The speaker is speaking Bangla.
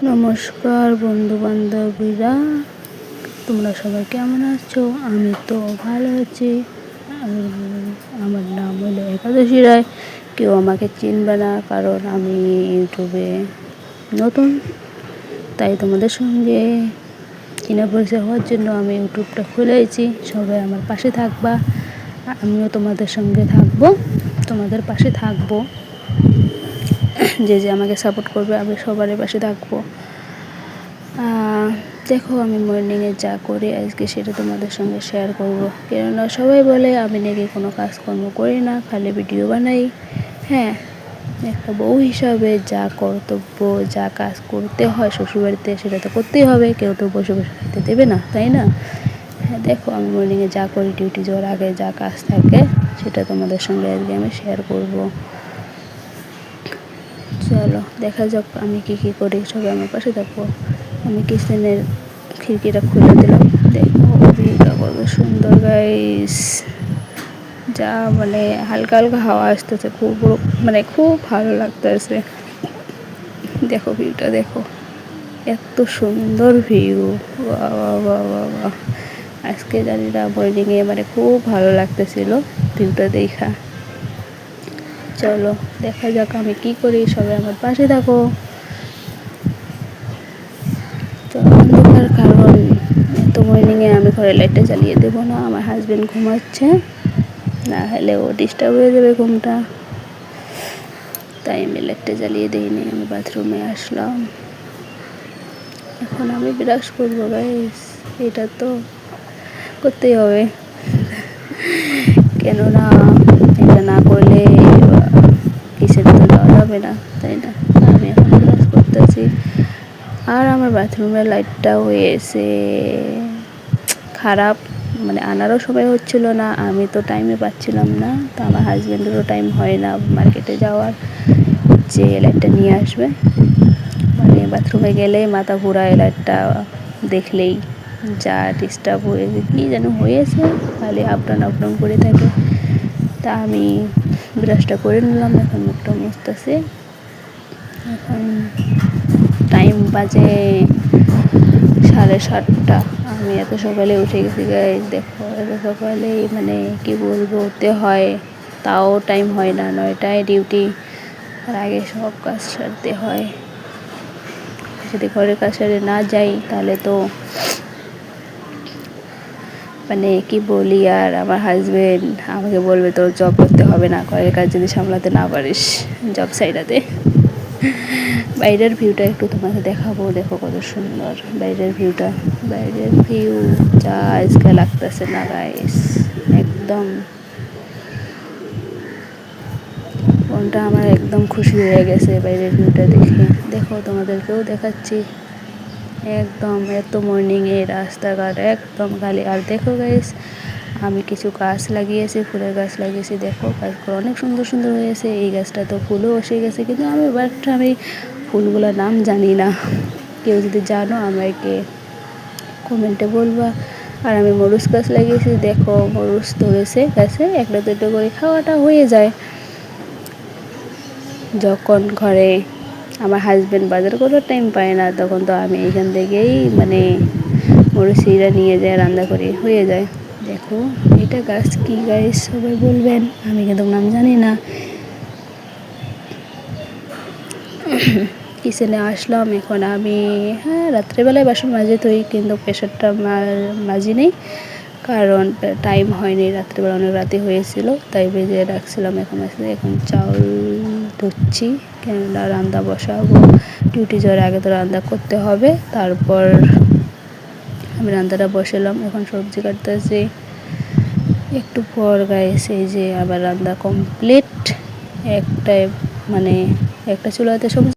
নমস্কার বন্ধু বান্ধবীরা, তোমরা সবাই কেমন আছো? আমি তো ভালো আছি। আমার নাম হলো একাদশী রায়। কেউ আমাকে চিনবে না, কারণ আমি ইউটিউবে নতুন। তাই তোমাদের সঙ্গে চেনা পরিচয় হওয়ার জন্য আমি ইউটিউবটা খুলেছি। সবাই আমার পাশে থাকবা, আমিও তোমাদের সঙ্গে থাকবো, তোমাদের পাশে থাকবো। যে আমাকে সাপোর্ট করবে, আমি সবার পাশে থাকবো। দেখো, আমি মর্নিংয়ে যা করি আজকে সেটা তোমাদের সঙ্গে শেয়ার করব। কেননা সবাই বলে আমি নাকি কোনো কাজকর্ম করি না, খালি ভিডিও বানাই। হ্যাঁ, একটা বউ হিসাবে যা কর্তব্য, যা কাজ করতে হয় শ্বশুরবাড়িতে, সেটা তো করতেই হবে। কেউ তো বসে বসে খেতে দেবে না, তাই না? হ্যাঁ, দেখো আমি মর্নিংয়ে যা করি, ডিউটি যাওয়ার আগে যা কাজ থাকে সেটা তোমাদের সঙ্গে আজকে আমি শেয়ার করব। চলো দেখা যাক আমি কী করি, সবাই আমার পাশে থাকবো। আমি কিচেনের খিড়কিটা খুলে দিলাম। দেখো ভিউটা কত সুন্দর গাইস। যা হালকা হালকা হাওয়া আসতেছে, খুব ভালো লাগতেছে। দেখো ভিউটা, দেখো এত সুন্দর ভিউ। বাহ, আজকে জানি না মর্নিংয়ে খুব ভালো লাগতেছিল ভিউটা দেখা। চলো দেখা যাক আমি কি করি, সবাই আমার পাশে থাকো। তো অন্ধকার, কারণ এত মর্নিংয়ে আমি ঘরে লাইটটা জ্বালিয়ে দেবো না, আমার হাজব্যান্ড ঘুমাচ্ছে, না হলে ও ডিস্টার্ব হয়ে যাবে ঘুমটা। তাই আমি লাইটটা জ্বালিয়ে দিইনি। আমি বাথরুমে আসলাম, এখন আমি ব্রাশ করবো গাইস। এটা তো করতেই হবে, কেননা এটা না করলে কিচেনে তো যাওয়া যাবে না, তাই না? আমি এখন ব্রাশ করতেছি। আর আমার বাথরুমের লাইটটা হয়েছে খারাপ, আনারও সময় হচ্ছিল না, আমি তো টাইমে পাচ্ছিলাম না, তো আমার হাজব্যান্ডেরও টাইম হয় না মার্কেটে যাওয়ার, যে লাইটটা নিয়ে আসবে। বাথরুমে গেলে মাথা ঘোরায়, লাইটটা দেখলেই যা ডিস্টার্ব হয়েছে, কী যেন হয়েছে, খালি আপ ডাউন করে থাকে। তা আমি ব্রাশটা করে নিলাম, এখন মুখটা মুছতেছি। এখন টাইম বাজে 7:30। আমি এত সকালে উঠে গেছি গাইস। দেখো এত সকালেই কি বলবো, উঠতে হয়, তাও টাইম হয় না। 9টায় ডিউটি, আর আগে সব কাজ সারতে হয়। যদি ঘরের কাজ সারে না যাই তাহলে তো কি বলি, আর আমার হাজব্যান্ড আমাকে বলবে তোর জব করতে হবে না, ঘরের কাজ যদি সামলাতে না পারিস, জব সাইডাতে। বাইরের ভিউটা একটু তোমাকে দেখাবো। দেখো কত সুন্দর বাইরের ভিউটা। বাইরের ভিউ যা আজকে লাগতেছে না গাইস, একদম মনটা আমার একদম খুশি হয়ে গেছে বাইরের ভিউটা দেখে। দেখো তোমাদেরকেও দেখাচ্ছি, একদম এত মর্নিংয়ে রাস্তাঘাট একদম খালি। আর দেখো গাইস, আমি কিছু গাছ লাগিয়েছি, ফুলের গাছ লাগিয়েছি। দেখো গাছগুলো অনেক সুন্দর সুন্দর হয়েছে। এই গাছটা তো ফুলও এসে গেছে, কিন্তু আমি ফুলগুলোর নাম জানি না। কেউ যদি জানো আমাকে কমেন্টে বলবা। আর আমি মরুচ গাছ লাগিয়েছি। দেখো মরুচ ধরেছে গাছে, একটা দুটো করে খাওয়াটা হয়ে যায়। যখন ঘরে আমার হাজব্যান্ড বাজার করার টাইম পায় না, তখন তো আমি এইখান থেকেই মরিচিরা নিয়ে যায়, রান্না করে হয়ে যায়। দেখো এটা গাছ কি গাইস, সবাই বলবেন, আমি কিন্তু নাম জানি না। কিচেনে আসলাম এখন আমি। রাত্রেবেলায় বাসন মাজে থই, কিন্তু প্রেশারটা মাজি নেই, কারণ টাইম হয়নি। রাত্রেবেলা অনেক রাতে হয়েছিল, তাই ভেজে রাখছিলাম। এখন চাউল ধুচ্ছি, কেননা রান্না বসাবো। ডিউটি যাওয়ার আগে তো রান্না করতে হবে। তারপর আমি রান্নাটা বসালাম, এখন সবজি কাটতেছি। একটু পর গাইস, এই যে আবার রান্না কমপ্লিট। একটা চুলাতে সবজি